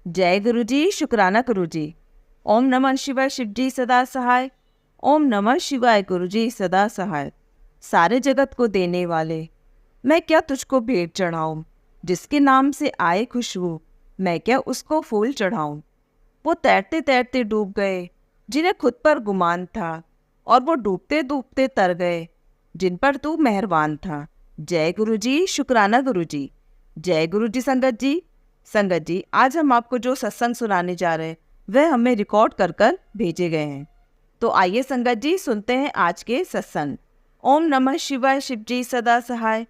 जय गुरु जी, शुक्राना गुरु जी। ओम नमः शिवाय, शिव जी सदा सहाय। ओम नमः शिवाय, गुरु जी सदा सहाय। सारे जगत को देने वाले, मैं क्या तुझको भेंट चढ़ाऊं। जिसके नाम से आए खुशबू, मैं क्या उसको फूल चढ़ाऊं। वो तैरते तैरते डूब गए, जिन्हें खुद पर गुमान था, और वो डूबते डूबते तर गए, जिन पर तू मेहरबान था। जय गुरु जी, शुक्राना गुरु जी। जय गुरु जी। संगत जी, संगत जी, आज हम आपको जो सत्संग सुनाने जा रहे हैं वह हमें रिकॉर्ड कर कर भेजे गए हैं। तो आइए संगत जी, सुनते हैं आज के सत्संग। ओम नमः शिवाय, शिव जी सदा सहाय।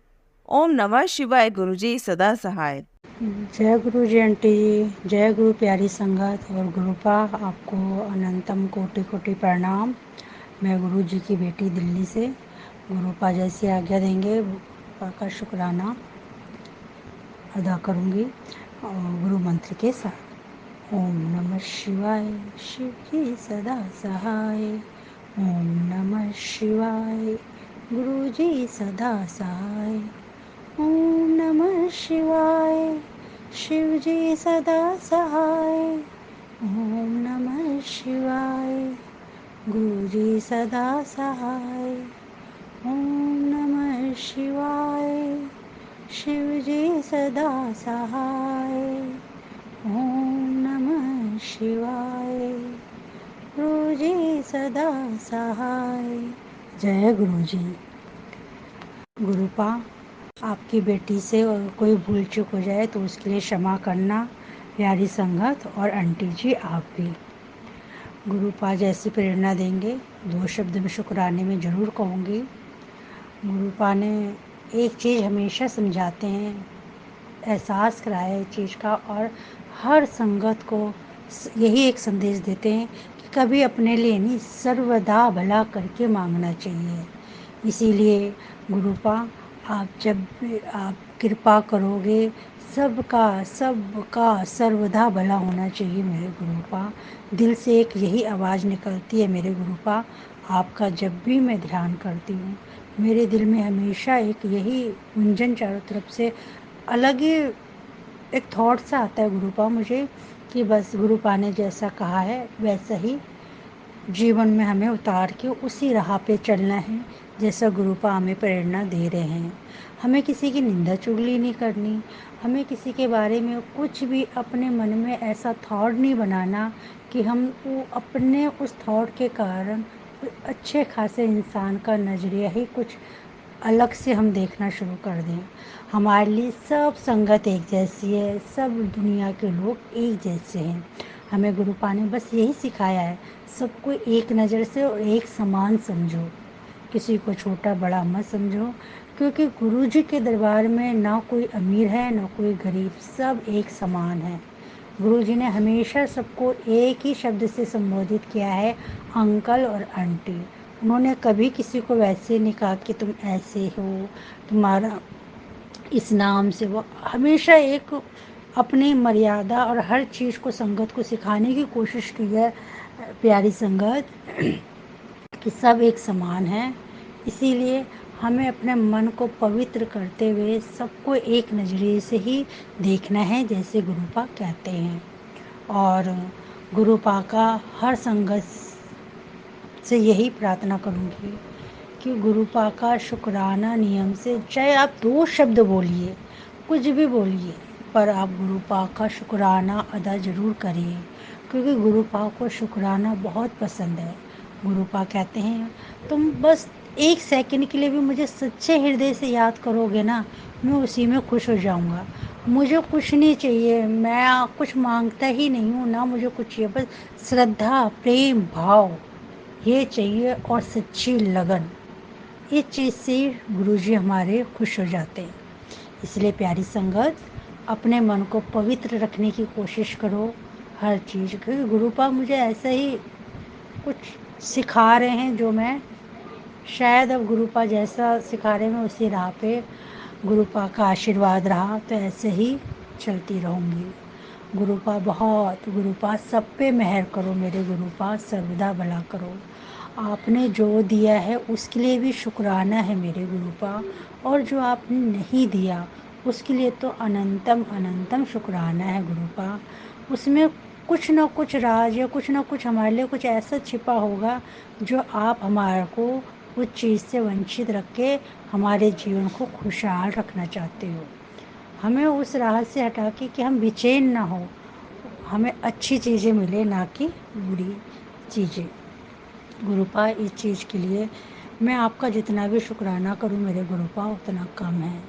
ओम नमः शिवाय, गुरु जी सदा सहाय। जय गुरु जी आंटी जी, जय गुरु प्यारी संगत और गुरुपा, आपको अनंतम कोटि कोटि प्रणाम। मैं गुरु जी की बेटी दिल्ली से। गुरुपा जैसी आज्ञा देंगे गुरुपा का शुक्राना अदा करूंगी और गुरु मंत्र के साथ। ओम नमः शिवाय, शिव जी सदा सहाय। ओम नमः शिवाय, गुरु जी सदा सहाय। ओम नमः शिवाय, शिव जी सदा सहाय। ओम नमः शिवाय, गुरु जी सदा सहाय। ओम नमः शिवाय, शिव जी सदा सहाय। ओम नमः शिवाय, गुरु जी सदा सहाय। जय गुरु जी। गुरुपा, आपकी बेटी से कोई भूल चूक हो जाए तो उसके लिए क्षमा करना, प्यारी संगत और आंटी जी आप भी। गुरुपा जैसी प्रेरणा देंगे, दो शब्द में शुक्राने में ज़रूर कहूँगी। गुरुपा ने एक चीज़ हमेशा समझाते हैं, एहसास कराया एक चीज़ का, और हर संगत को यही एक संदेश देते हैं कि कभी अपने लिए नहीं, सर्वदा भला करके मांगना चाहिए। इसीलिए गुरुपा, आप जब भी आप कृपा करोगे, सबका सर्वदा भला होना चाहिए मेरे गुरुपा। दिल से एक यही आवाज़ निकलती है मेरे गुरुपा। आपका जब भी मैं ध्यान करती हूँ, मेरे दिल में हमेशा एक यही गुंजन चारों तरफ से अलग ही एक थॉट सा आता है गुरुपा मुझे, कि बस गुरुपा ने जैसा कहा है वैसा ही जीवन में हमें उतार के उसी राह पे चलना है, जैसा गुरुपा हमें प्रेरणा दे रहे हैं। हमें किसी की निंदा चुगली नहीं करनी, हमें किसी के बारे में कुछ भी अपने मन में ऐसा थॉट नहीं बनाना कि हम वो अपने उस थॉट के कारण अच्छे खासे इंसान का नज़रिया ही कुछ अलग से हम देखना शुरू कर दें। हमारे लिए सब संगत एक जैसी है, सब दुनिया के लोग एक जैसे हैं। हमें गुरुपा ने बस यही सिखाया है, सबको एक नज़र से और एक समान समझो, किसी को छोटा बड़ा मत समझो, क्योंकि गुरु जी के दरबार में ना कोई अमीर है ना कोई गरीब, सब एक समान है। गुरु जी ने हमेशा सबको एक ही शब्द से संबोधित किया है, अंकल और आंटी। उन्होंने कभी किसी को वैसे नहीं कहा कि तुम ऐसे हो, तुम्हारा इस नाम से वो, हमेशा एक अपनी मर्यादा और हर चीज़ को संगत को सिखाने की कोशिश की है, प्यारी संगत, कि सब एक समान है। इसीलिए हमें अपने मन को पवित्र करते हुए सबको एक नज़रिए से ही देखना है, जैसे गुरुपा कहते हैं। और गुरुपा का हर संगत से यही प्रार्थना करूँगी कि गुरुपा का शुक्राना नियम से, चाहे आप दो शब्द बोलिए, कुछ भी बोलिए, पर आप गुरुपा का शुक्राना अदा ज़रूर करिए, क्योंकि गुरुपा को शुक्राना बहुत पसंद है। गुरुपा कहते हैं, तुम बस एक सेकंड के लिए भी मुझे सच्चे हृदय से याद करोगे ना, मैं उसी में खुश हो जाऊंगा। मुझे कुछ नहीं चाहिए, मैं कुछ मांगता ही नहीं हूँ ना, मुझे कुछ चाहिए, बस श्रद्धा, प्रेम, भाव ये चाहिए और सच्ची लगन। इस चीज़ से गुरुजी हमारे खुश हो जाते हैं। इसलिए प्यारी संगत, अपने मन को पवित्र रखने की कोशिश करो हर चीज़, क्योंकि गुरुपा मुझे ऐसा ही कुछ सिखा रहे हैं जो मैं शायद अब गुरुपा जैसा सिखा रहे हैं मैं उसी राह पे, गुरुपा का आशीर्वाद रहा तो ऐसे ही चलती रहूँगी। गुरुपा बहुत, गुरुपा सब पे मेहर करो मेरे गुरुपा, सर्वदा भला करो। आपने जो दिया है उसके लिए भी शुक्राना है मेरे गुरुपा, और जो आपने नहीं दिया उसके लिए तो अनंतम अनंतम शुक्राना है गुरुपा। उसमें कुछ ना कुछ राज या कुछ ना कुछ हमारे लिए कुछ ऐसा छिपा होगा जो आप हमारे को उस चीज़ से वंचित रख के हमारे जीवन को खुशहाल रखना चाहते हो। हमें उस राह से हटा के कि हम बेचैन ना हो, हमें अच्छी चीज़ें मिले ना कि बुरी चीज़ें। गुरुपा इस चीज़ के लिए मैं आपका जितना भी शुक्राना करूं मेरे गुरुपा उतना कम है।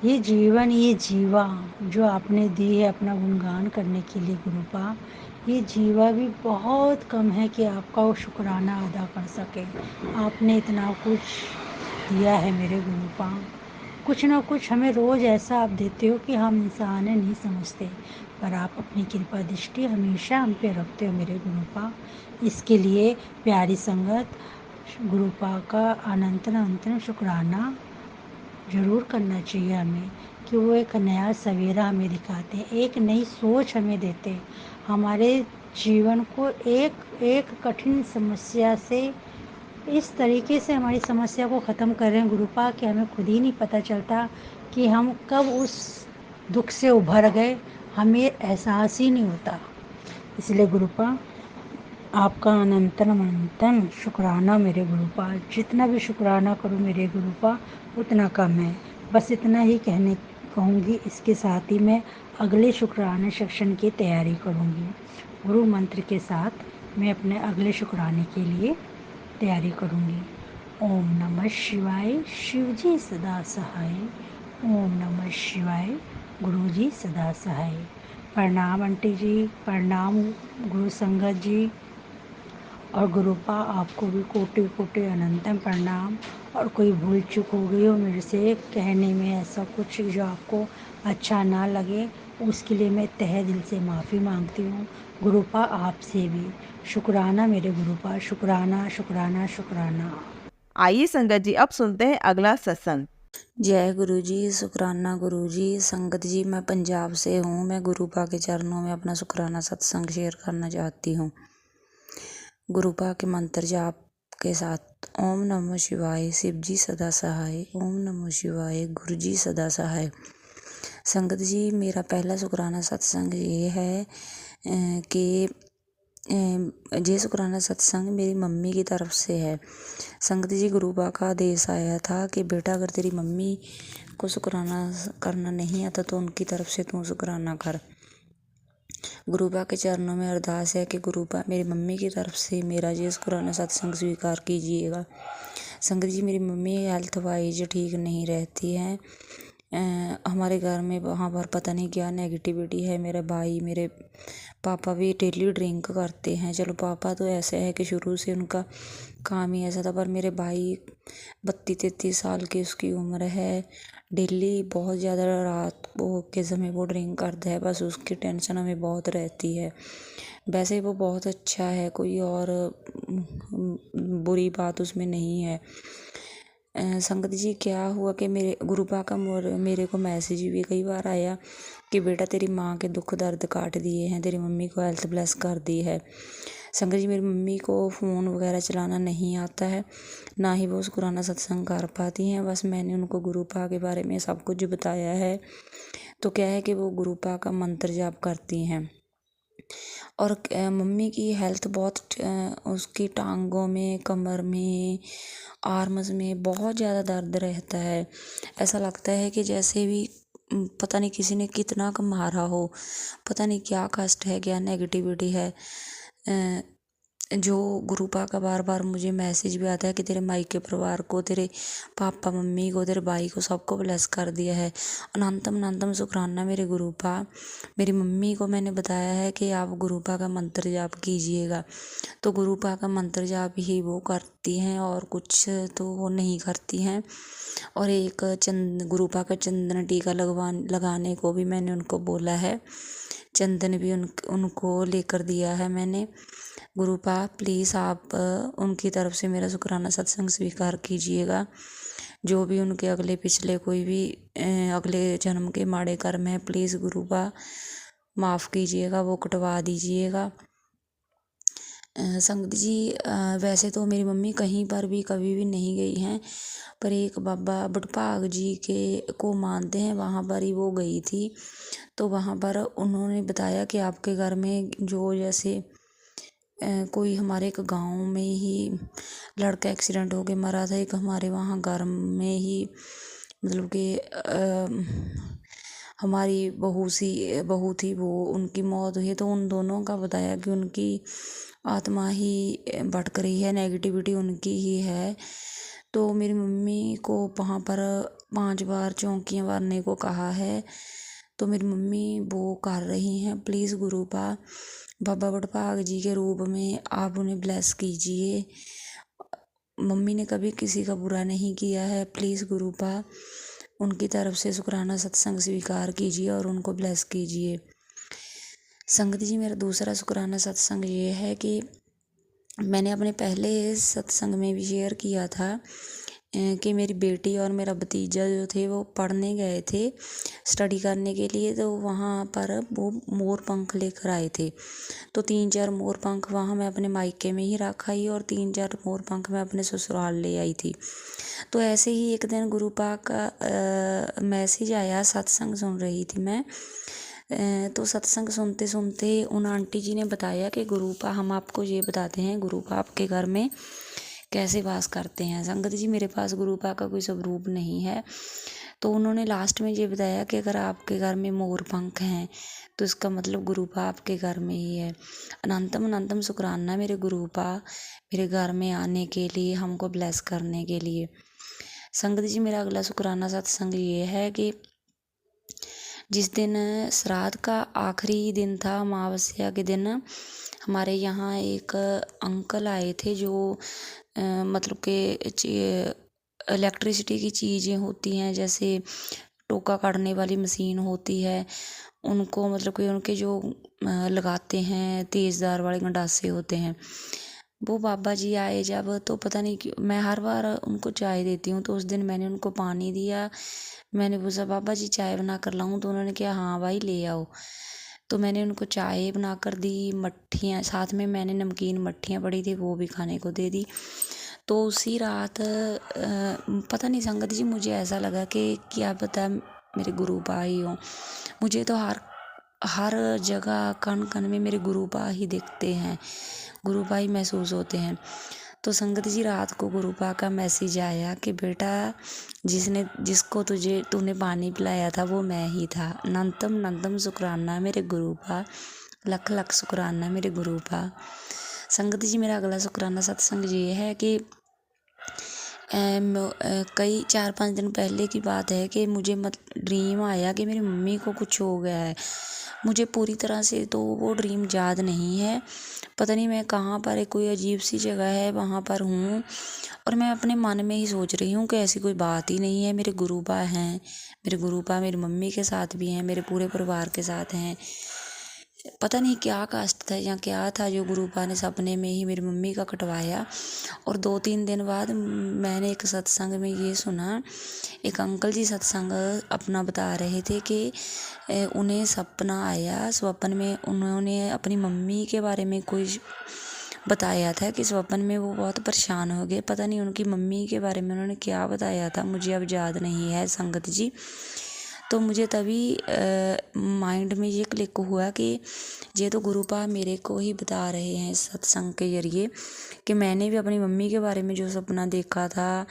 ये जीवन, ये जीवा जो आपने दी है अपना गुणगान करने के लिए गुरुपा, ये जीवा भी बहुत कम है कि आपका वो शुक्राना अदा कर सके। आपने इतना कुछ दिया है मेरे गुरुपा, कुछ ना कुछ हमें रोज़ ऐसा आप देते हो कि हम इंसान है नहीं समझते, पर आप अपनी कृपा दृष्टि हमेशा हम पे रखते हो मेरे गुरुपा। इसके लिए प्यारी संगत गुरुपा का अनंतन अनंतन शुक्राना ज़रूर करना चाहिए हमें कि वो एक नया सवेरा हमें दिखाते हैं, एक नई सोच हमें देते हैं, हमारे जीवन को एक एक कठिन समस्या से इस तरीके से हमारी समस्या को ख़त्म कर रहे हैं गुरुपा कि हमें खुद ही नहीं पता चलता कि हम कब उस दुख से उभर गए, हमें एहसास ही नहीं होता। इसलिए गुरुपा आपका अनंतन अनंतन शुक्राना मेरे गुरुपा, जितना भी शुक्राना करूँ मेरे गुरुपा उतना कम है। बस इतना ही कहूँगी। इसके साथ ही मैं अगले शुक्राने सेक्शन की तैयारी करूँगी। गुरु मंत्र के साथ मैं अपने अगले शुक्राने के लिए तैयारी करूँगी। ओम नमः शिवाय, शिव जी सदा सहाय। ओम नमः शिवाय, गुरु जी सदा सहाय। प्रणाम आंटी जी, प्रणाम गुरु संगत जी, और गुरुपा आपको भी कोटि कोटि अनंतम प्रणाम। और कोई भूल चूक हो गई हो मेरे से कहने में ऐसा कुछ जो आपको अच्छा ना लगे, उसके लिए मैं तहे दिल से माफ़ी मांगती हूँ गुरुपा आपसे भी। शुक्राना मेरे गुरुपा, शुक्राना शुक्राना शुक्राना। आइए संगत जी, अब सुनते हैं अगला सत्संग। जय गुरु जी, शुक्राना गुरु जी। संगत जी, मैं पंजाब से हूँ। मैं गुरुपा के चरणों में अपना शुक्राना सत्संग शेयर करना चाहती हूँ। गुरुपा के मंत्र जाप के साथ ओम नमः शिवाय, शिव जी सदा सहाय। ओम नमः शिवाय, गुरु जी सदा सहाय। संगत जी, मेरा पहला शुक्राना सत्संग ये है कि ये शुक्राना सत्संग मेरी मम्मी की तरफ से है। संगत जी, गुरुपा का आदेश आया था कि बेटा अगर तेरी मम्मी को शुक्राना करना नहीं आता तो उनकी तरफ से तू शुक्राना कर। गुरुपा के चरणों में अरदास है कि गुरुपा मेरी मम्मी की तरफ से मेरा ये शुक्राना सत्संग स्वीकार कीजिएगा। संगत जी, मेरी मम्मी हेल्थ वाइज ठीक नहीं रहती हैं। हमारे घर में वहाँ पर पता नहीं क्या नेगेटिविटी है। मेरे भाई, मेरे पापा भी डेली ड्रिंक करते हैं। चलो, पापा तो ऐसे है कि शुरू से उनका काम ही ऐसा था, पर मेरे भाई 32-33 साल की उसकी उम्र है। डेली बहुत ज़्यादा रात को के समय वो ड्रिंक करता है, बस उसकी टेंशन हमें बहुत रहती है। वैसे वो बहुत अच्छा है, कोई और बुरी बात उसमें नहीं है। संगत जी, क्या हुआ कि मेरे गुरुपा का मेरे को मैसेज भी कई बार आया कि बेटा तेरी माँ के दुख दर्द काट दिए हैं, तेरी मम्मी को हेल्थ ब्लेस कर दी है। संगत जी, मेरी मम्मी को फ़ोन वगैरह चलाना नहीं आता है, ना ही वो शुक्राना सत्संग कर पाती हैं। बस मैंने उनको गुरुपा के बारे में सब कुछ बताया है। तो क्या है कि वो गुरुपा का मंत्र जाप करती हैं। और मम्मी की हेल्थ बहुत उसकी टांगों में, कमर में, आर्म्स में बहुत ज़्यादा दर्द रहता है। ऐसा लगता है कि जैसे भी पता नहीं किसी ने कितना का मारा हो, पता नहीं क्या कष्ट है, क्या नेगेटिविटी है। जो गुरुपा का बार बार मुझे मैसेज भी आता है कि तेरे मायके परिवार को, तेरे पापा मम्मी को, तेरे भाई को, सबको ब्लेस कर दिया है। अनंतम अनंतम शुक्राना मेरे गुरुपा। मेरी मम्मी को मैंने बताया है कि आप गुरुपा का मंत्र जाप कीजिएगा, तो गुरुपा का मंत्र जाप ही वो करती हैं और कुछ तो वो नहीं करती हैं। और एक गुरुपा का चंदन टीका लगाने को भी मैंने उनको बोला है। चंदन भी उनको लेकर दिया है मैंने। गुरुपा, प्लीज़ आप उनकी तरफ से मेरा शुक्राना सत्संग स्वीकार कीजिएगा। जो भी उनके अगले पिछले कोई भी अगले जन्म के माड़े कर्म है, प्लीज़ गुरुपा माफ़ कीजिएगा, वो कटवा दीजिएगा। संगत जी वैसे तो मेरी मम्मी कहीं पर भी कभी भी नहीं गई हैं, पर एक बाबा बड़भाग जी के को मानते हैं, वहाँ पर ही वो गई थी। तो वहाँ पर उन्होंने बताया कि आपके घर में जो जैसे कोई हमारे एक गांव में ही लड़का एक्सीडेंट हो के मरा था, एक हमारे वहाँ घर में ही मतलब कि हमारी बहू थी, वो उनकी मौत हुई। तो उन दोनों का बताया कि उनकी आत्मा ही भटक रही है, नेगेटिविटी उनकी ही है। तो मेरी मम्मी को वहाँ पर 5 बार चौकियाँ मारने को कहा है, तो मेरी मम्मी वो कर रही हैं। प्लीज़ गुरुपा बाबा बड़भाग जी के रूप में आप उन्हें ब्लेस कीजिए। मम्मी ने कभी किसी का बुरा नहीं किया है, प्लीज़ गुरुपा उनकी तरफ से शुक्राना सत्संग स्वीकार कीजिए और उनको ब्लेस कीजिए। संगत जी, मेरा दूसरा शुक्राना सत्संग ये है कि मैंने अपने पहले सत्संग में भी शेयर किया था कि मेरी बेटी और मेरा भतीजा जो थे वो पढ़ने गए थे स्टडी करने के लिए। तो वहाँ पर वो मोर पंख लेकर आए थे। तो 3-4 मोर पंख वहाँ मैं अपने मायके में ही रख आई और 3-4 मोर पंख मैं अपने ससुराल ले आई थी। तो ऐसे ही एक दिन गुरुपा का मैसेज आया, सत्संग सुन रही थी मैं। तो सत्संग सुनते सुनते उन आंटी जी ने बताया कि गुरुपा हम आपको ये बताते हैं, गुरुपा आपके घर में कैसे वास करते हैं। संगत जी, मेरे पास गुरुपा का कोई स्वरूप नहीं है। तो उन्होंने लास्ट में ये बताया कि अगर आपके घर में मोर पंख हैं तो इसका मतलब गुरुपा आपके घर में ही है। अनंतम अनंतम शुक्राना मेरे गुरुपा मेरे घर में आने के लिए, हमको ब्लेस करने के लिए। संगत जी, मेरा अगला शुक्राना सत्संग ये है कि जिस दिन श्राद्ध का आखिरी दिन था, अमावस्या के दिन, हमारे यहाँ एक अंकल आए थे जो मतलब कि इलेक्ट्रिसिटी की चीज़ें होती हैं, जैसे टोका काटने वाली मशीन होती है, उनको मतलब कि उनके जो लगाते हैं तेज़दार वाले गंडासे होते हैं, वो बाबा जी आए जब, तो पता नहीं क्यों मैं हर बार उनको चाय देती हूँ। तो उस दिन मैंने उनको पानी दिया, मैंने पूछा बाबा जी चाय बना कर लाऊं, तो उन्होंने कहा हाँ भाई ले आओ। तो मैंने उनको चाय बना कर दी, मट्ठियाँ साथ में मैंने नमकीन मट्ठियाँ पड़ी थी वो भी खाने को दे दी। तो उसी रात पता नहीं संगत जी, मुझे ऐसा लगा कि क्या पता मेरे गुरुपा ही हो। मुझे तो हर जगह कण कण में मेरे गुरुपा ही दिखते हैं, गुरुपा ही महसूस होते हैं। तो संगत जी, रात को गुरुपा का मैसेज आया कि बेटा जिसको तूने पानी पिलाया था वो मैं ही था। अनंतम अनंतम शुक्राना मेरे गुरुपा, लख लख शुक्राना मेरे गुरुपा। संगत जी, मेरा अगला शुक्राना सत्संग ये है कि कई 4-5 दिन पहले की बात है कि मुझे ड्रीम आया कि मेरी मम्मी को कुछ हो गया है। मुझे पूरी तरह से तो वो ड्रीम याद नहीं है, पता नहीं मैं कहाँ पर है, कोई अजीब सी जगह है वहाँ पर हूँ और मैं अपने मन में ही सोच रही हूँ कि ऐसी कोई बात ही नहीं है। मेरे गुरुपा हैं, मेरे गुरुपा मेरी मम्मी के साथ भी हैं, मेरे पूरे परिवार के साथ हैं। पता नहीं क्या कास्ट था या क्या था जो गुरुपा ने सपने में ही मेरी मम्मी का कटवाया। और 2-3 दिन बाद मैंने एक सत्संग में ये सुना, एक अंकल जी सत्संग अपना बता रहे थे कि उन्हें सपना आया, स्वप्न में उन्होंने अपनी मम्मी के बारे में कोई बताया था कि स्वप्न में वो बहुत परेशान हो गए। पता नहीं उनकी मम्मी के बारे में उन्होंने क्या बताया था, मुझे अब याद नहीं है संगत जी। तो मुझे तभी माइंड में ये क्लिक हुआ कि ये तो गुरुपा मेरे को ही बता रहे हैं सत्संग के जरिए कि मैंने भी अपनी मम्मी के बारे में जो सपना देखा था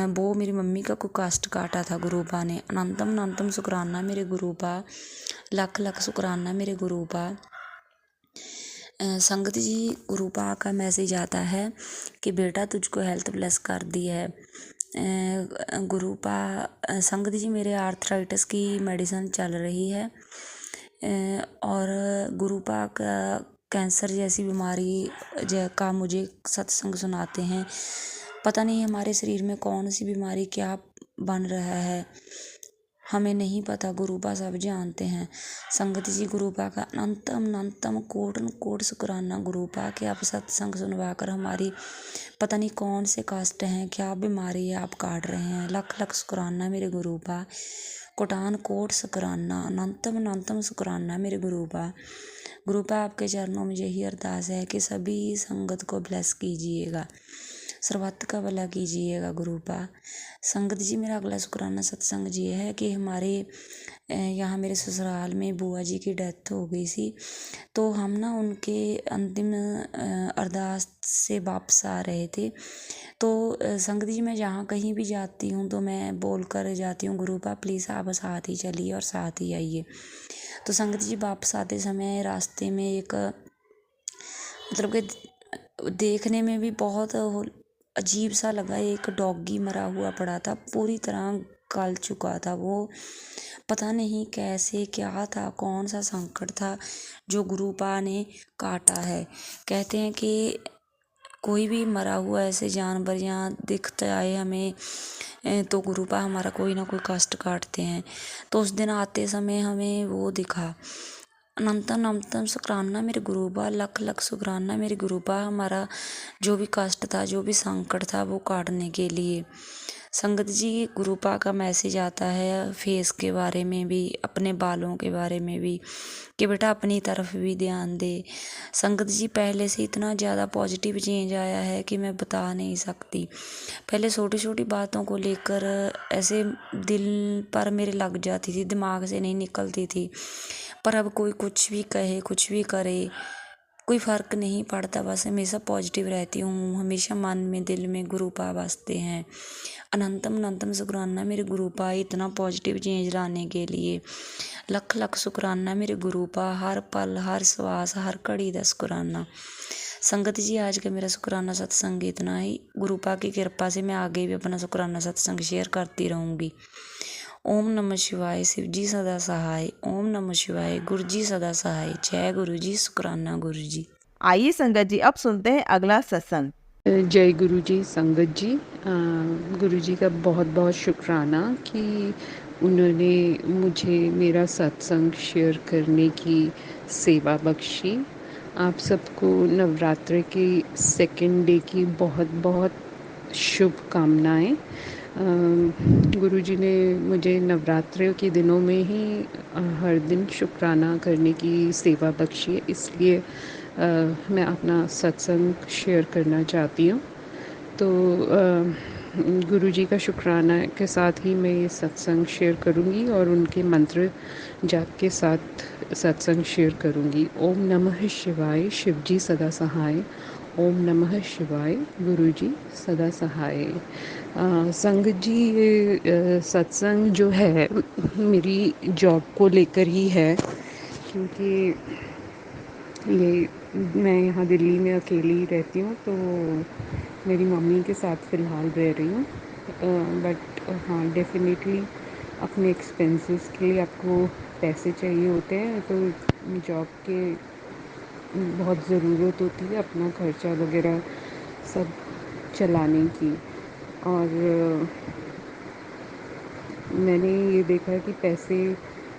वो मेरी मम्मी का कोई कास्ट काटा था गुरुपा ने। अनंतम अनंतम शुक्राना मेरे गुरुपा, लख लख शुक्राना मेरे गुरुपा। संगत जी, गुरुपा का मैसेज आता है कि बेटा तुझको हेल्थ ब्लेस कर दी है। गुरुपा संगत जी, मेरे आर्थराइटिस की मेडिसिन चल रही है और गुरुपा का कैंसर जैसी बीमारी का मुझे सत्संग सुनाते हैं। पता नहीं हमारे शरीर में कौन सी बीमारी क्या बन रहा है, हमें नहीं पता, गुरुपा सब जानते हैं। संगत जी, गुरुपा का अनंतम अनंतम कोटन कोट शुक्राना गुरुपा के आप सत्संग सुनवा कर हमारी पता नहीं कौन से कास्ट हैं, क्या बीमारी है आप काट रहे हैं। लख लख शुक्राना मेरे गुरुपा। कोटान कोट शुकराना, अनंतम अनंतम शुकराना मेरे गुरुपा। गुरुपा आपके चरणों में यही अरदास है कि सभी संगत को ब्लेस कीजिएगा, सर्वत्र का भला कीजिएगा गुरुपा। संगत जी, मेरा अगला शुक्राना सत्संग जी है कि हमारे यहाँ मेरे ससुराल में बुआ जी की डेथ हो गई थी, तो हम ना उनके अंतिम अरदास से वापस आ रहे थे। तो संगत जी, मैं जहाँ कहीं भी जाती हूँ तो मैं बोल कर जाती हूँ, गुरुपा प्लीज़ आप साथ ही चलिए और साथ ही आइए। तो संगत जी, वापस आते समय रास्ते में एक मतलब कि देखने में भी बहुत अजीब सा लगा, एक डॉगी मरा हुआ पड़ा था, पूरी तरह गल चुका था वो। पता नहीं कैसे क्या था, कौन सा संकट था जो गुरुपा ने काटा है। कहते हैं कि कोई भी मरा हुआ ऐसे जानवर यहाँ दिखता है हमें तो गुरुपा हमारा कोई ना कोई कष्ट काटते हैं। तो उस दिन आते समय हमें वो दिखा। अनंतम अनंतम शुक्राना मेरे गुरुपा, लख लख शुक्राना मेरे गुरुपा, हमारा जो भी कष्ट था, जो भी संकट था वो काटने के लिए। संगत जी, गुरुपा का मैसेज आता है फेस के बारे में भी, अपने बालों के बारे में भी, कि बेटा अपनी तरफ भी ध्यान दे। संगत जी, पहले से इतना ज़्यादा पॉजिटिव चेंज आया है कि मैं बता नहीं सकती। पहले छोटी छोटी बातों को लेकर ऐसे दिल पर मेरे लग जाती थी, दिमाग से नहीं निकलती थी। पर अब कोई कुछ भी कहे, कुछ भी करे, कोई फ़र्क नहीं पड़ता, बस हमेशा पॉजिटिव रहती हूँ। हमेशा मन में, दिल में गुरुपा बसते हैं। अनंतम अनंतम शुक्राना मेरे गुरुपा, इतना पॉजिटिव चेंज लाने के लिए। लख लख शुक्राना मेरे गुरुपा, हर पल, हर श्वास, हर घड़ी का शुक्राना। संगत जी, आज का मेरा शुक्राना सत्संग इतना ही। गुरुपा की कृपा से मैं आगे भी अपना शुक्राना सत्संग शेयर करती रहूँगी। ओम नमः शिवाय, शिव जी सदा सहाय। ओम नमः शिवाय, गुरु जी सदा सहाय। जय गुरु जी, शुक्राना गुरु जी। आइए संगत जी, अब सुनते हैं अगला सत्संग। जय गुरु जी। संगत जी, गुरु जी का बहुत बहुत शुक्राना कि उन्होंने मुझे मेरा सत्संग शेयर करने की सेवा बख्शी। आप सबको नवरात्र के सेकंड डे की बहुत बहुत शुभकामनाएं। गुरु जी ने मुझे नवरात्रि के दिनों में ही हर दिन शुक्राना करने की सेवा बख्शी है, इसलिए मैं अपना सत्संग शेयर करना चाहती हूँ। तो गुरु जी का शुक्राना के साथ ही मैं ये सत्संग शेयर करूँगी और उनके मंत्र जाप के साथ सत्संग शेयर करूँगी। ओम नमः शिवाय, शिव जी सदा सहाय। ओम नमः शिवाय, गुरु जी सदा सहाय। संगत जी, ये सत्संग जो है मेरी जॉब को लेकर ही है, क्योंकि ये मैं यहाँ दिल्ली में अकेली रहती हूँ, तो मेरी मम्मी के साथ फ़िलहाल रह रही हूँ। बट हाँ, डेफिनेटली अपने एक्सपेंसेस के लिए आपको पैसे चाहिए होते हैं, तो जॉब के बहुत ज़रूरत होती है अपना खर्चा वगैरह सब चलाने की। और मैंने ये देखा है कि पैसे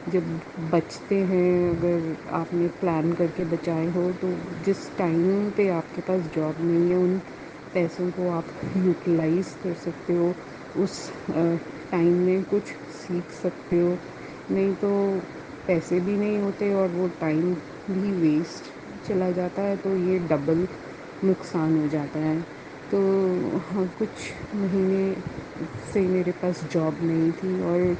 जब बचते हैं, अगर आपने प्लान करके बचाए हो, तो जिस टाइम पे आपके पास जॉब नहीं है उन पैसों को आप यूटिलाइज़ कर सकते हो, उस टाइम में कुछ सीख सकते हो। नहीं तो पैसे भी नहीं होते और वो टाइम भी वेस्ट चला जाता है, तो ये डबल नुकसान हो जाता है। तो हाँ, कुछ महीने से मेरे पास जॉब नहीं थी और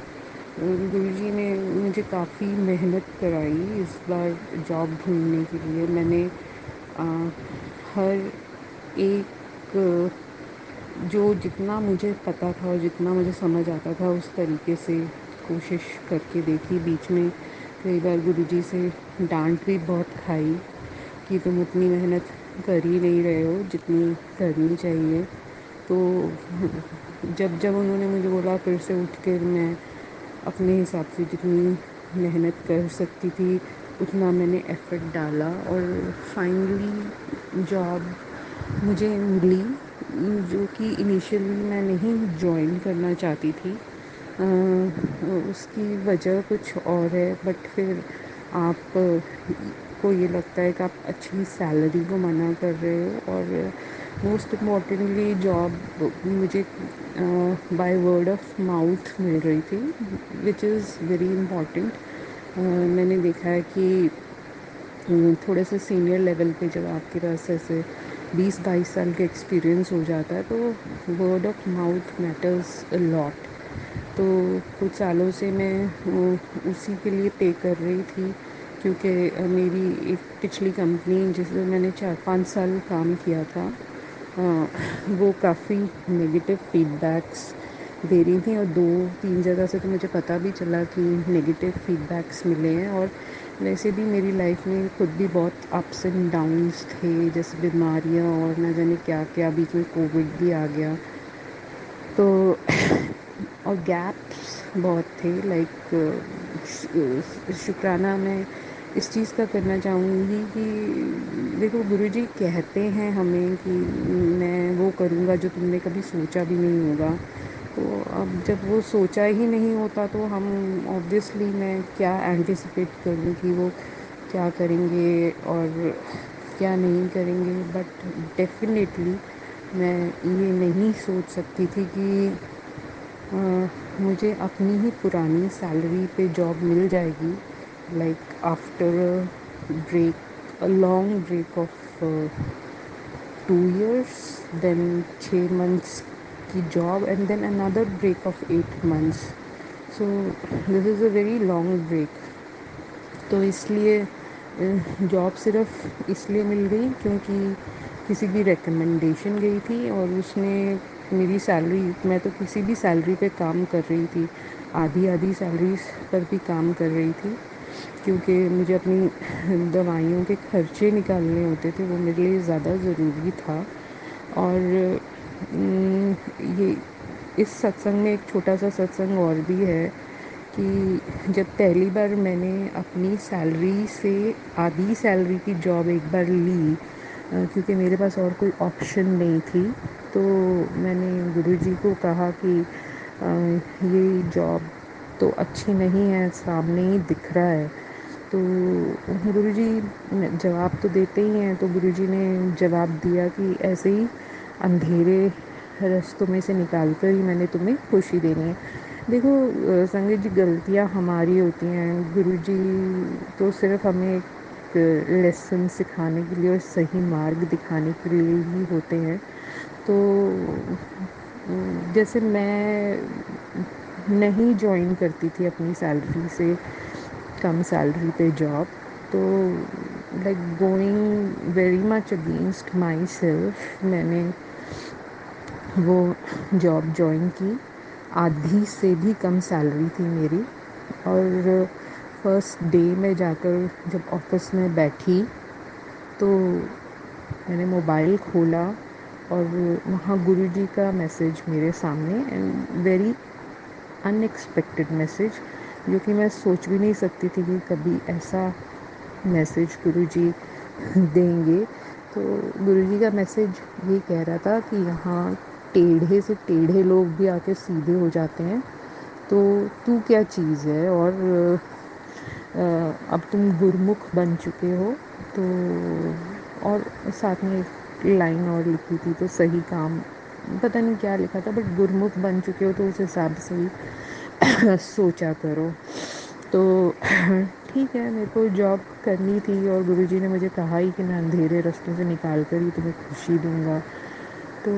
गुरुजी ने मुझे काफ़ी मेहनत कराई इस बार जॉब ढूंढने के लिए। मैंने हर एक जो जितना मुझे पता था और जितना मुझे समझ आता था उस तरीके से कोशिश करके देखी। बीच में कई बार गुरुजी से डांट भी बहुत खाई कि तुम उतनी मेहनत कर ही नहीं रहे हो जितनी करनी चाहिए। तो जब जब उन्होंने मुझे बोला फिर से उठ कर मैं अपने हिसाब से जितनी मेहनत कर सकती थी उतना मैंने एफ़र्ट डाला और फाइनली जॉब मुझे मिली, जो कि इनिशियली मैं नहीं जॉइन करना चाहती थी। उसकी वजह कुछ और है, बट फिर आप आपको ये लगता है कि आप अच्छी सैलरी को मना कर रहे हो, और मोस्ट इम्पॉर्टेंटली जॉब मुझे बाय वर्ड ऑफ माउथ मिल रही थी, विच इज़ वेरी इम्पॉर्टेंट। मैंने देखा है कि थोड़े से सीनियर लेवल पे जब आपके पास ऐसे 20-22 साल का एक्सपीरियंस हो जाता है तो word of mouth matters a lot. तो कुछ सालों से मैं उसी के लिए पे कर रही थी, क्योंकि मेरी एक पिछली कंपनी जिसमें मैंने 4-5 साल काम किया था, वो काफ़ी नेगेटिव फीडबैक्स दे रही थी, और 2-3 जगह से तो मुझे पता भी चला कि नेगेटिव फीडबैक्स मिले हैं। और वैसे भी मेरी लाइफ में खुद भी बहुत अप्स एंड डाउन्स थे, जैसे बीमारियाँ और ना जाने क्या क्या, बीच में कोविड भी आ गया, तो और गैप्स बहुत थे। लाइक शुक्राना मैं इस चीज़ का करना चाहूँगी कि देखो, गुरुजी कहते हैं हमें कि मैं वो करूँगा जो तुमने कभी सोचा भी नहीं होगा। तो अब जब वो सोचा ही नहीं होता तो हम ऑब्वियसली मैं क्या एंटिसिपेट करूँ कि वो क्या करेंगे और क्या नहीं करेंगे। बट डेफिनेटली मैं ये नहीं सोच सकती थी कि मुझे अपनी ही पुरानी सैलरी पे जॉब मिल जाएगी, like after break, a long break of 2 years, then 6 months की job, and then another break of 8 months। So this is a very long break. तो इसलिए जॉब सिर्फ इसलिए मिल गई क्योंकि किसी की रिकमेंडेशन गई थी, और उसने मेरी सैलरी, मैं तो किसी भी सैलरी पे काम कर रही थी, आधी आधी सैलरीज पर भी काम कर रही थी, क्योंकि मुझे अपनी दवाइयों के खर्चे निकालने होते थे, वो मेरे लिए ज़्यादा ज़रूरी था। और ये इस सत्संग में एक छोटा सा सत्संग और भी है कि जब पहली बार मैंने अपनी सैलरी से आधी सैलरी की जॉब एक बार ली, क्योंकि मेरे पास और कोई ऑप्शन नहीं थी, तो मैंने गुरुजी को कहा कि ये जॉब तो अच्छी नहीं है, सामने ही दिख रहा है। तो गुरुजी जवाब तो देते ही हैं, तो गुरुजी ने जवाब दिया कि ऐसे ही अंधेरे रास्तों में से निकाल कर ही मैंने तुम्हें खुशी देनी है। देखो संगत जी, गलतियाँ हमारी होती हैं, गुरुजी तो सिर्फ हमें एक लेसन सिखाने के लिए और सही मार्ग दिखाने के लिए ही होते हैं। तो जैसे मैं नहीं ज्वाइन करती थी अपनी सैलरी से कम सैलरी पे जॉब, तो like going very much against my self मैंने वो जॉब ज्वाइन की। आधी से भी कम सैलरी थी मेरी, और फर्स्ट डे में जाकर जब ऑफिस में बैठी तो मैंने मोबाइल खोला और वहाँ गुरुजी का मैसेज मेरे सामने, एंड वेरी अनएक्सपेक्टेड मैसेज, जो कि मैं सोच भी नहीं सकती थी कि कभी ऐसा मैसेज गुरुजी देंगे। तो गुरुजी का मैसेज ये कह रहा था कि यहाँ टेढ़े से टेढ़े लोग भी आके सीधे हो जाते हैं, तो तू क्या चीज़ है, और अब तुम गुरमुख बन चुके हो। तो और साथ में एक लाइन और लिखी थी, तो सही काम, पता नहीं क्या लिखा था, बट गुरमुख बन चुके हो तो उस हिसाब से ही सोचा करो। तो ठीक है, मेरे को जॉब करनी थी, और गुरुजी ने मुझे कहा ही कि मैं अंधेरे रास्तों से निकाल कर ही तुम्हें खुशी दूंगा। तो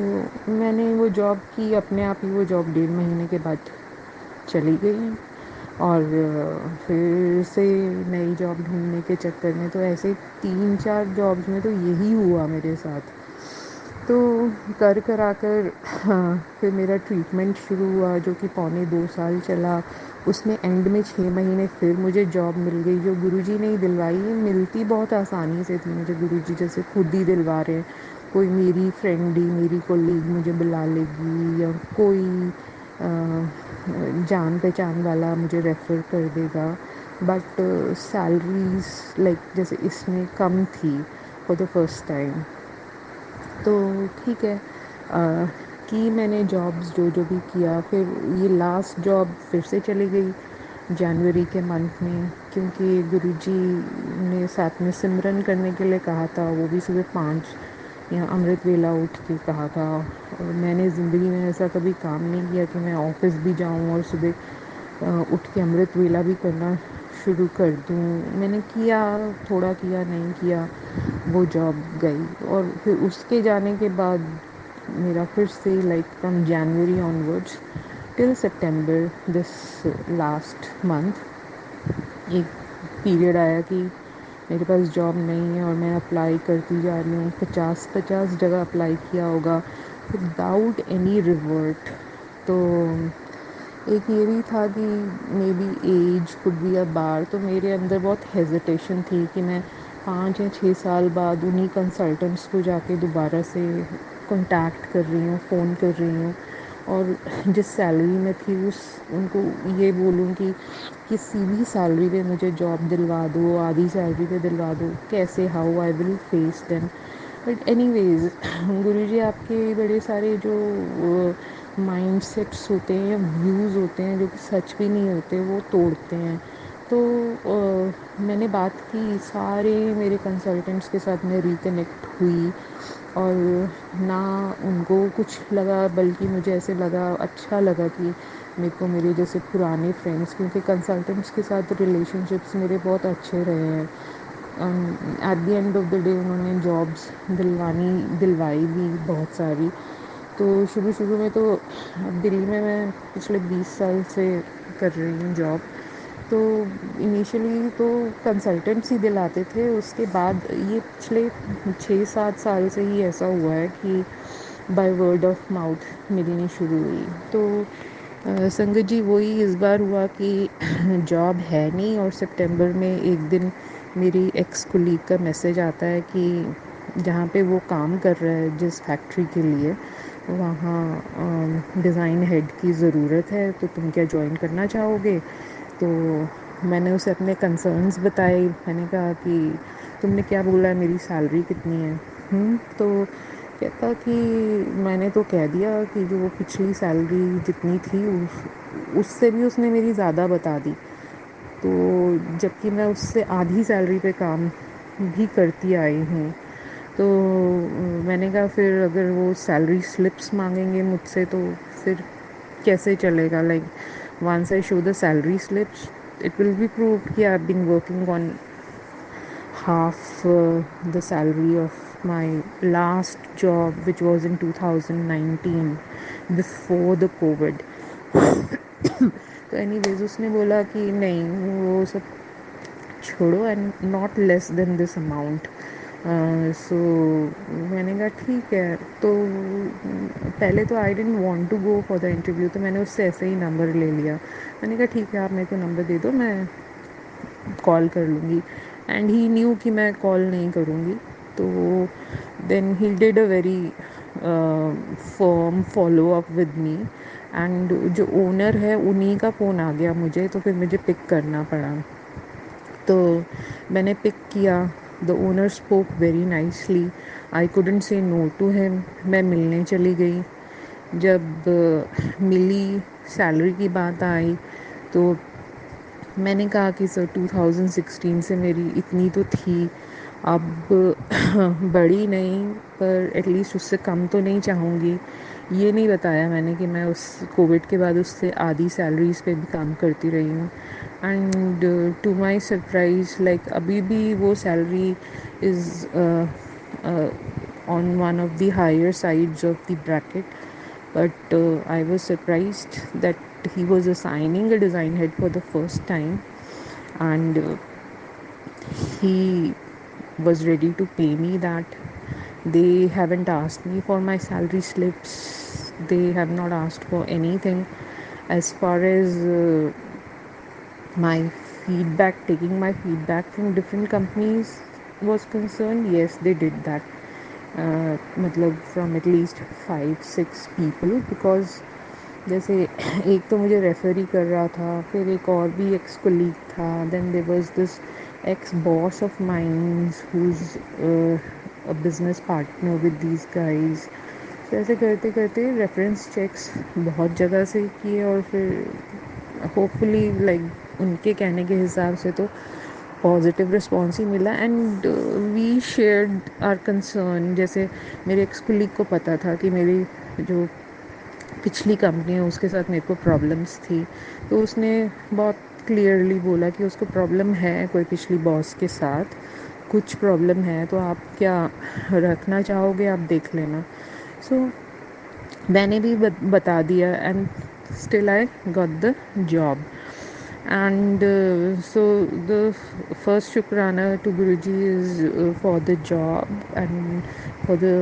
मैंने वो जॉब की, अपने आप ही वो जॉब 1.5 महीने के बाद चली गई, और फिर से नई जॉब ढूंढने के चक्कर में तो ऐसे 3-4 जॉब्स में तो यही हुआ मेरे साथ। तो कर कर हाँ, फिर मेरा ट्रीटमेंट शुरू हुआ, जो कि पौने 2 साल चला। उसमें एंड में 6 महीने फिर मुझे जॉब मिल गई, जो गुरुजी ने ही दिलवाई। मिलती बहुत आसानी से थी मुझे, गुरुजी जैसे खुद ही दिलवा रहे हैं। कोई मेरी फ्रेंड ही, मेरी कोलीग मुझे बुला लेगी, या कोई जान पहचान वाला मुझे रेफ़र कर देगा। बट सैलरीज़ लाइक जैसे इसमें कम थी फॉर द फर्स्ट टाइम। तो ठीक है, कि मैंने जॉब्स जो जो भी किया, फिर ये लास्ट जॉब फिर से चली गई जनवरी के मंथ में, क्योंकि गुरुजी ने साथ में सिमरन करने के लिए कहा था, वो भी सुबह 5 या अमृत वेला उठ के कहा था। और मैंने ज़िंदगी में ऐसा कभी काम नहीं किया कि मैं ऑफिस भी जाऊं और सुबह उठ के अमृत वेला भी करना शुरू कर दूं। मैंने किया, थोड़ा किया, नहीं किया, वो जॉब गई। और फिर उसके जाने के बाद मेरा फिर से like from January onwards till September this last month एक पीरियड आया कि मेरे पास जॉब नहीं है और मैं अप्लाई करती जा रही हूँ। 50 जगह अप्लाई किया होगा विदाउट एनी रिवर्ट। तो एक ये भी था कि maybe age could be a bar, तो मेरे अंदर बहुत हेजिटेशन थी कि मैं 5 या 6 साल बाद उन्हीं कंसल्टेंट्स को जाके दोबारा से कांटेक्ट कर रही हूँ, फ़ोन कर रही हूँ और जिस सैलरी में थी उस उनको ये बोलूँ कि किसी भी सैलरी पे मुझे जॉब दिलवा दो, आधी सैलरी पे दिलवा दो, कैसे, how I will face them. But anyways Guruji आपके बड़े सारे जो माइंडसेट्स होते हैं, व्यूज़ होते हैं जो कि सच भी नहीं होते, वो तोड़ते हैं। तो मैंने बात की सारे मेरे कंसल्टेंट्स के साथ, मैं रिकनेक्ट हुई और ना उनको कुछ लगा, बल्कि मुझे ऐसे लगा, अच्छा लगा कि मेरे को मेरे जैसे पुराने फ्रेंड्स, क्योंकि कंसल्टेंट्स के साथ रिलेशनशिप्स मेरे बहुत अच्छे रहे हैं। At the end of the day उन्होंने जॉब्स दिलवाई भी बहुत सारी। तो शुरू शुरू में तो दिल्ली में मैं पिछले 20 साल से कर रही हूँ जॉब। तो इनिशियली तो कंसल्टेंट्स ही दिलाते थे, उसके बाद ये पिछले 6-7 साल से ही ऐसा हुआ है कि बाय वर्ड ऑफ माउथ मिलनी शुरू हुई। तो संगत जी वही इस बार हुआ कि जॉब है नहीं और सितंबर में एक दिन मेरी एक्स कुलीग का मैसेज आता है कि जहाँ पे वो काम कर रहा है, जिस फैक्ट्री के लिए, वहाँ डिज़ाइन हेड की ज़रूरत है, तो तुम क्या ज्वाइन करना चाहोगे। तो मैंने उसे अपने कंसर्न्स बताए। मैंने कहा कि तुमने क्या बोला है, मेरी सैलरी कितनी है। तो कहता कि मैंने तो कह दिया कि जो वो पिछली सैलरी जितनी थी उससे भी उसने मेरी ज़्यादा बता दी। तो जबकि मैं उससे आधी सैलरी पे काम भी करती आई हूँ। तो मैंने कहा फिर अगर वो सैलरी स्लिप्स मांगेंगे मुझसे तो फिर कैसे चलेगा। Like once I show the salary slips it will be prove कि I have been working on half the salary of my last job, which was in 2019 before the COVID. तो anyways उसने बोला कि नहीं, वो सब छोड़ो, and not less than this amount. So मैंने कहा ठीक है। तो पहले तो I didn't want to go for the interview, तो मैंने उससे ऐसे ही नंबर ले लिया। मैंने कहा ठीक है, आप मेरे को नंबर दे दो, मैं कॉल कर लूँगी। एंड ही न्यू कि मैं कॉल नहीं करूँगी। तो then he did a very firm follow up with me, and जो ओनर है उन्हीं का फ़ोन आ गया मुझे, तो फिर मुझे पिक करना पड़ा। तो मैंने पिक किया। The owner spoke very nicely, I couldn't से नो टू हिम। मैं मिलने चली गई। जब मिली, सैलरी की बात आई, तो मैंने कहा कि सर 2016 से मेरी इतनी तो थी, अब बढ़ी नहीं पर एटलीस्ट उससे कम तो नहीं चाहूँगी। ये नहीं बताया मैंने कि मैं उस कोविड के बाद उससे आधी सैलरीज़ पे भी काम करती रही हूँ। And to my surprise, like अभी भी वो salary is on one of the higher sides of the bracket. But I was surprised that he was assigning a design head for the first time, and he was ready to pay me that. They haven't asked me for my salary slips, they have not asked for anything. As far as my feedback, taking my feedback from different companies was concerned, yes, they did that. मतलब from at least 5-6 people, because जैसे एक तो मुझे refer ही कर रहा था, फिर एक और भी एक्स कोलीग था, then there was this ex boss of mines who is a business partner with these guys. तो ऐसे करते करते रेफरेंस चेक्स बहुत जगह से किए और फिर होपफुली लाइक उनके कहने के हिसाब से तो पॉजिटिव रिस्पॉन्स ही मिला and we shared our concern. जैसे मेरे एक्स कुलीग को पता था कि मेरी जो पिछली कंपनी है उसके साथ मेरे को प्रॉब्लम्स थी, तो उसने बहुत क्लियरली बोला कि उसको प्रॉब्लम है कोई पिछली बॉस के साथ, कुछ प्रॉब्लम है, तो आप क्या रखना चाहोगे आप देख लेना। सो मैंने भी बता दिया and still I got the job. And so the first Shukrana to Guruji is for the job and for the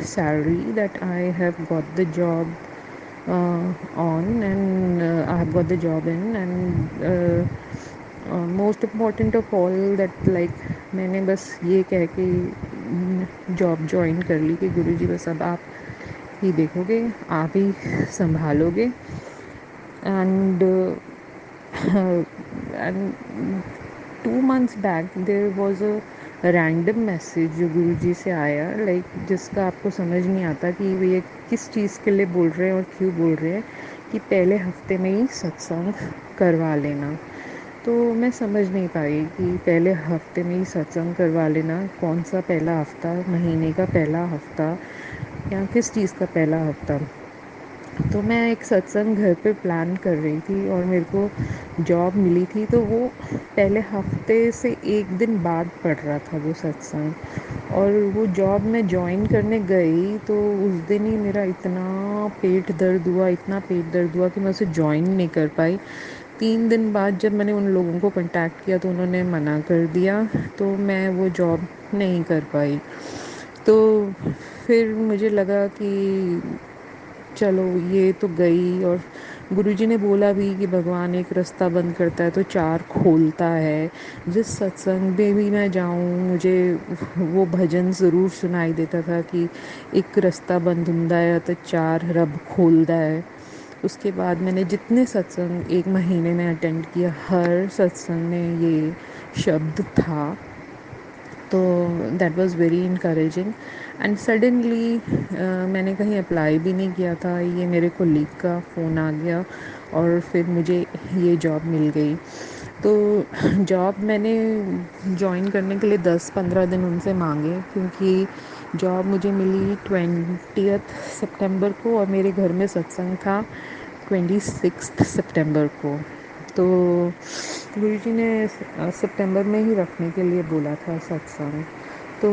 salary that I have got the job on, and I have got the job in, and most important of all that like मैंने बस ये कह के job join कर ली कि गुरुजी बस अब आप ही देखोगे, आप ही संभालोगे। And and 2 months back there was a random message जो गुरुजी से आया, लाइक जिसका आपको समझ नहीं आता कि ये किस चीज़ के लिए बोल रहे हैं और क्यों बोल रहे हैं, कि पहले हफ्ते में ही सत्संग करवा लेना। तो मैं समझ नहीं पाई कि पहले हफ्ते में ही सत्संग करवा लेना, कौन सा पहला हफ्ता, महीने का पहला हफ्ता या किस चीज़ का पहला हफ्ता। तो मैं एक सत्संग घर पे प्लान कर रही थी और मेरे को जॉब मिली थी, तो वो पहले हफ्ते से एक दिन बाद पड़ रहा था वो सत्संग। और वो जॉब मैं ज्वाइन करने गई तो उस दिन ही मेरा इतना पेट दर्द हुआ, इतना पेट दर्द हुआ कि मैं उसे ज्वाइन नहीं कर पाई। 3 दिन बाद जब मैंने उन लोगों को कांटेक्ट किया तो उन्होंने मना कर दिया, तो मैं वो जॉब नहीं कर पाई। तो फिर मुझे लगा कि चलो ये तो गई, और गुरुजी ने बोला भी कि भगवान एक रास्ता बंद करता है तो 4 खोलता है। जिस सत्संग में भी मैं जाऊँ मुझे वो भजन ज़रूर सुनाई देता था कि एक रास्ता बंद हुंदा है तो 4 रब खोलता है। उसके बाद मैंने जितने सत्संग एक महीने में अटेंड किया, हर सत्संग में ये शब्द था, तो that was very encouraging. And suddenly मैंने कहीं अप्लाई भी नहीं किया था, ये मेरे कोलीग का फ़ोन आ गया और फिर मुझे ये जॉब मिल गई। तो जॉब मैंने जॉइन करने के लिए 10-15 दिन उनसे मांगे, क्योंकि जॉब मुझे मिली 20 सितंबर को और मेरे घर में सत्संग था 26 सितंबर को। तो गुरुजी ने सितंबर में ही रखने के लिए बोला था सत्संग। तो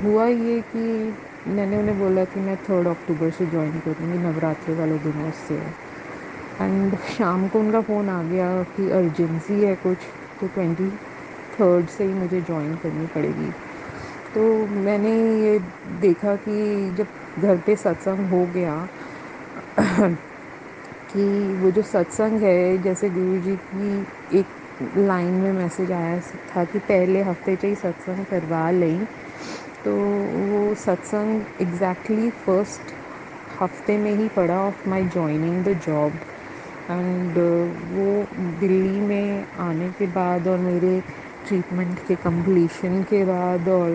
हुआ ये कि मैंने उन्हें बोला कि मैं 3 अक्टूबर से ज्वाइन करूँगी, नवरात्रि वाले दिनों से। एंड शाम को उनका फ़ोन आ गया कि अर्जेंसी है कुछ, तो 23 से ही मुझे ज्वाइन करनी पड़ेगी। तो मैंने ये देखा कि जब घर पे सत्संग हो गया कि वो जो सत्संग है, जैसे गुरुजी की एक लाइन में मैसेज आया था कि पहले हफ्ते से ही सत्संग करवा लें, तो वो सत्संग एग्जैक्टली फर्स्ट हफ्ते में ही पड़ा of my joining the job. And वो दिल्ली में आने के बाद और मेरे ट्रीटमेंट के कंप्लीशन के बाद और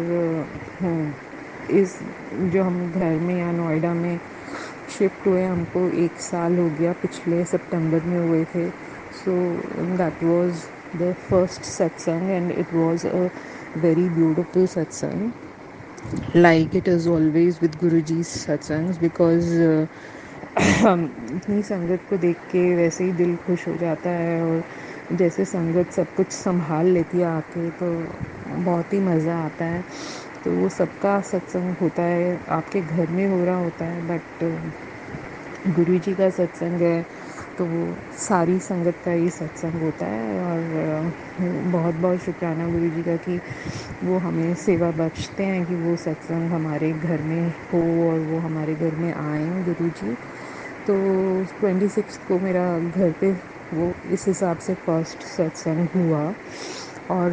इस जो हम घर में या नोएडा में शिफ्ट हुए, हमको 1 साल हो गया, पिछले सितंबर में हुए थे। So that was the first satsang and it was a very beautiful satsang, like it is always with Guruji's satsangs, because इतनी संगत को देख के वैसे ही दिल खुश हो जाता है, और जैसे संगत सब कुछ संभाल लेती है आके, तो बहुत ही मज़ा आता है। तो वो सबका सत्संग होता है, आपके घर में हो रहा होता है, बट गुरुजी का सत्संग है तो वो सारी संगत का ही सत्संग होता है। और बहुत बहुत शुक्राना गुरुजी का कि वो हमें सेवा बख्शते हैं कि वो सत्संग हमारे घर में हो और वो हमारे घर में आए गुरुजी। तो 26 को मेरा घर पे वो इस हिसाब से फर्स्ट सत्संग हुआ, और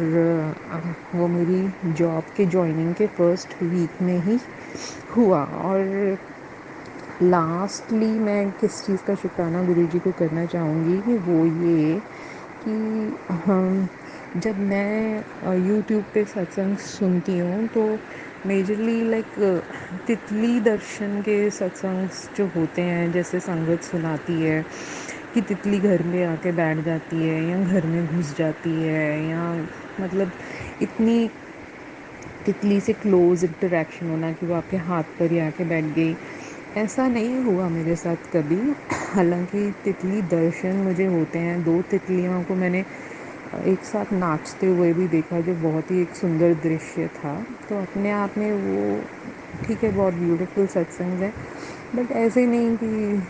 वो मेरी जॉब के जॉइनिंग के फर्स्ट वीक में ही हुआ। और लास्टली मैं किस चीज़ का शुक्राना गुरुजी को करना चाहूँगी कि वो ये कि जब मैं यूट्यूब पे सत्संग सुनती हूँ तो मेजरली लाइक तितली दर्शन के सत्संग जो होते हैं, जैसे संगत सुनाती है कि तितली घर में आके बैठ जाती है या घर में घुस जाती है, या मतलब इतनी तितली से क्लोज़ इंटरेक्शन होना कि वो आपके हाथ पर ही आके बैठ गई, ऐसा नहीं हुआ मेरे साथ कभी। हालांकि तितली दर्शन मुझे होते हैं, 2 तितलियों को मैंने एक साथ नाचते हुए भी देखा, जो बहुत ही एक सुंदर दृश्य था। तो अपने आप में वो ठीक है, बहुत ब्यूटीफुल सत्संग है, बट ऐसे नहीं कि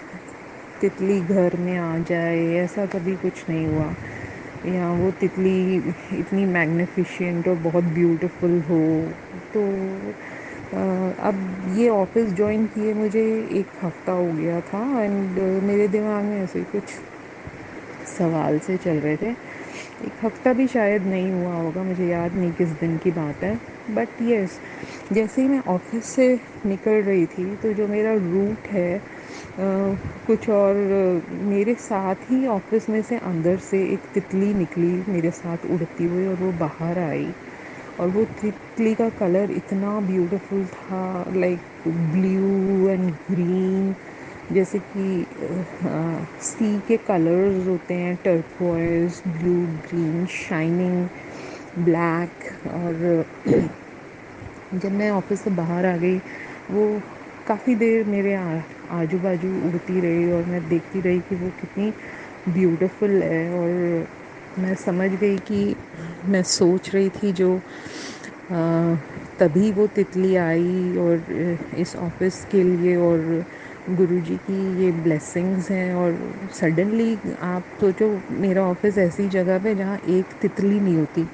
तितली घर में आ जाए, ऐसा कभी कुछ नहीं हुआ। या वो तितली इतनी मैग्निफिशेंट और बहुत ब्यूटीफुल हो। तो अब ये ऑफ़िस जॉइन किए मुझे 1 हफ़्ता हो गया था, एंड मेरे दिमाग में ऐसे कुछ सवाल से चल रहे थे। 1 हफ़्ता भी शायद नहीं हुआ होगा, मुझे याद नहीं किस दिन की बात है। बट येस, जैसे ही मैं ऑफ़िस से निकल रही थी, तो जो मेरा रूट है कुछ और, मेरे साथ ही ऑफ़िस में से अंदर से एक तितली निकली मेरे साथ उड़ती हुई, और वो बाहर आई। और वो तितली का कलर इतना ब्यूटीफुल था, लाइक ब्लू एंड ग्रीन, जैसे कि सी के कलर्स होते हैं, turquoise, blue, green, shining, black. और जब मैं ऑफ़िस से बाहर आ गई, वो काफ़ी देर मेरे आजू बाजू उड़ती रही, और मैं देखती रही कि वो कितनी ब्यूटीफुल है। और मैं समझ गई कि मैं सोच रही थी जो तभी वो तितली आई, और इस ऑफ़िस के लिए, और गुरुजी की ये ब्लेसिंग्स हैं। और सडनली आप सोचो, मेरा ऑफ़िस ऐसी जगह पे जहाँ एक तितली नहीं होती,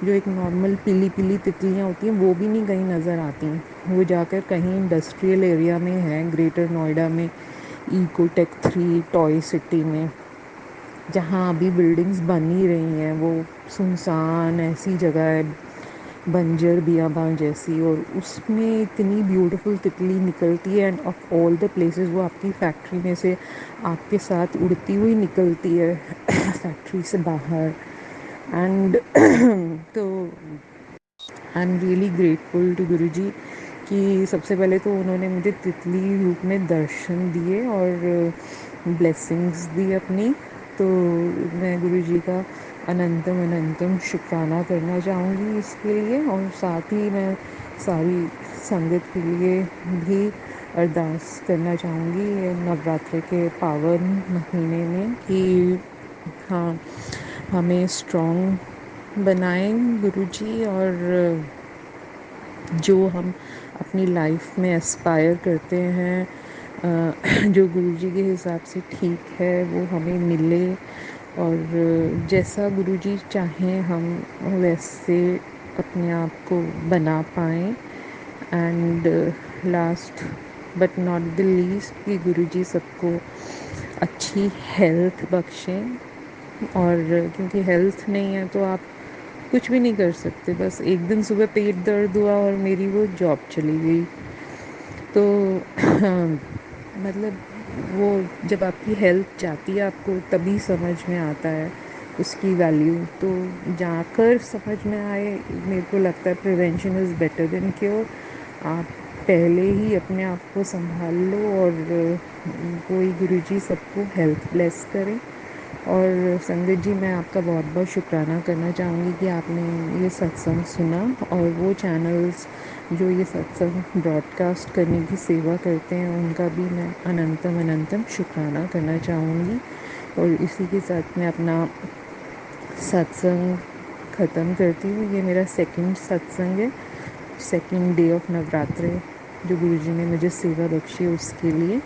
जो एक नॉर्मल पीली पीली तितलियाँ होती हैं वो भी नहीं कहीं नज़र आती। वो जाकर कहीं इंडस्ट्रियल एरिया में है, ग्रेटर नोएडा में, इकोटेक 3 टॉय सिटी में, जहाँ अभी बिल्डिंग्स बन ही रही हैं। वो सुनसान ऐसी जगह है, बंजर बियाबान जैसी, और उसमें इतनी ब्यूटीफुल तितली निकलती है। End of all the places वो आपकी फैक्ट्री में से आपके साथ उड़ती हुई निकलती है फैक्ट्री से बाहर। एंड तो I am really grateful to Guruji कि सबसे पहले तो उन्होंने मुझे तितली रूप में दर्शन दिए और ब्लेसिंग्स दी अपनी। तो मैं गुरुजी का अनंतम अनंतम शुक्राना करना चाहूँगी इसके लिए, और साथ ही मैं सारी संगत के लिए भी अरदास करना चाहूँगी नवरात्रि के पावन महीने में कि हाँ, हमें स्ट्रॉन्ग बनाएं गुरुजी, और जो हम अपनी लाइफ में एस्पायर करते हैं, जो गुरुजी के हिसाब से ठीक है, वो हमें मिले। और जैसा गुरुजी चाहें हम वैसे अपने आप को बना पाएँ। And last but not the least, कि गुरुजी सबको अच्छी हेल्थ बख्शें। और क्योंकि हेल्थ नहीं है तो आप कुछ भी नहीं कर सकते। बस एक दिन सुबह पेट दर्द हुआ और मेरी वो जॉब चली गई। तो मतलब वो जब आपकी हेल्थ जाती है आपको तभी समझ में आता है उसकी वैल्यू। तो जाकर समझ में आए, मेरे को लगता है prevention is better than cure. आप पहले ही अपने आप को संभाल लो, और कोई गुरुजी सबको हेल्थ ब्लेस करें। और संगत जी, मैं आपका बहुत बहुत शुक्राना करना चाहूँगी कि आपने ये सत्संग सुना, और वो चैनल्स जो ये सत्संग ब्रॉडकास्ट करने की सेवा करते हैं उनका भी मैं अनंतम अनंतम शुक्राना करना चाहूँगी। और इसी के साथ मैं अपना सत्संग ख़त्म करती हूँ। ये मेरा सेकंड सत्संग है, सेकंड डे ऑफ नवरात्रि जो गुरुजी ने मुझे सेवा बख्शी उसके लिए।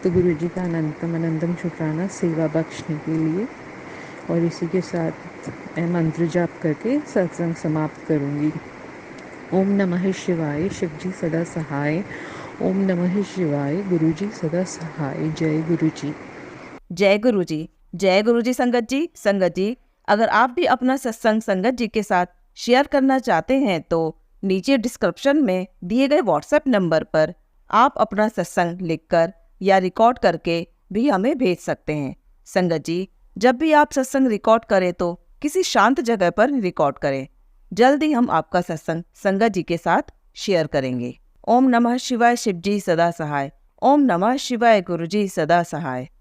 तो गुरुजी का अनंतम अनंतम शुक्राना सेवा बख्शने के लिए। और इसी के साथ मैं मंत्र जाप करके सत्संग समाप्त करूँगी। ओम नमः शिवाय, शिवजी सदा सहाय। ओम नमः शिवाय, गुरुजी सदा सहाय। जय गुरुजी। जय गुरु जी। जय गुरु जी। संगत जी, अगर आप भी अपना सत्संग संगत जी के साथ शेयर करना चाहते हैं तो नीचे डिस्क्रिप्शन में दिए गए व्हाट्सएप नंबर पर आप अपना सत्संग लिखकर या रिकॉर्ड करके भी हमें भेज सकते हैं। संगत जी, जब भी आप सत्संग रिकॉर्ड करें तो किसी शांत जगह पर रिकॉर्ड करें। जल्द ही हम आपका सत्संग संगत जी के साथ शेयर करेंगे। ओम नमः शिवाय, शिवजी सदा सहाय। ओम नमः शिवाय, गुरुजी सदा सहाय।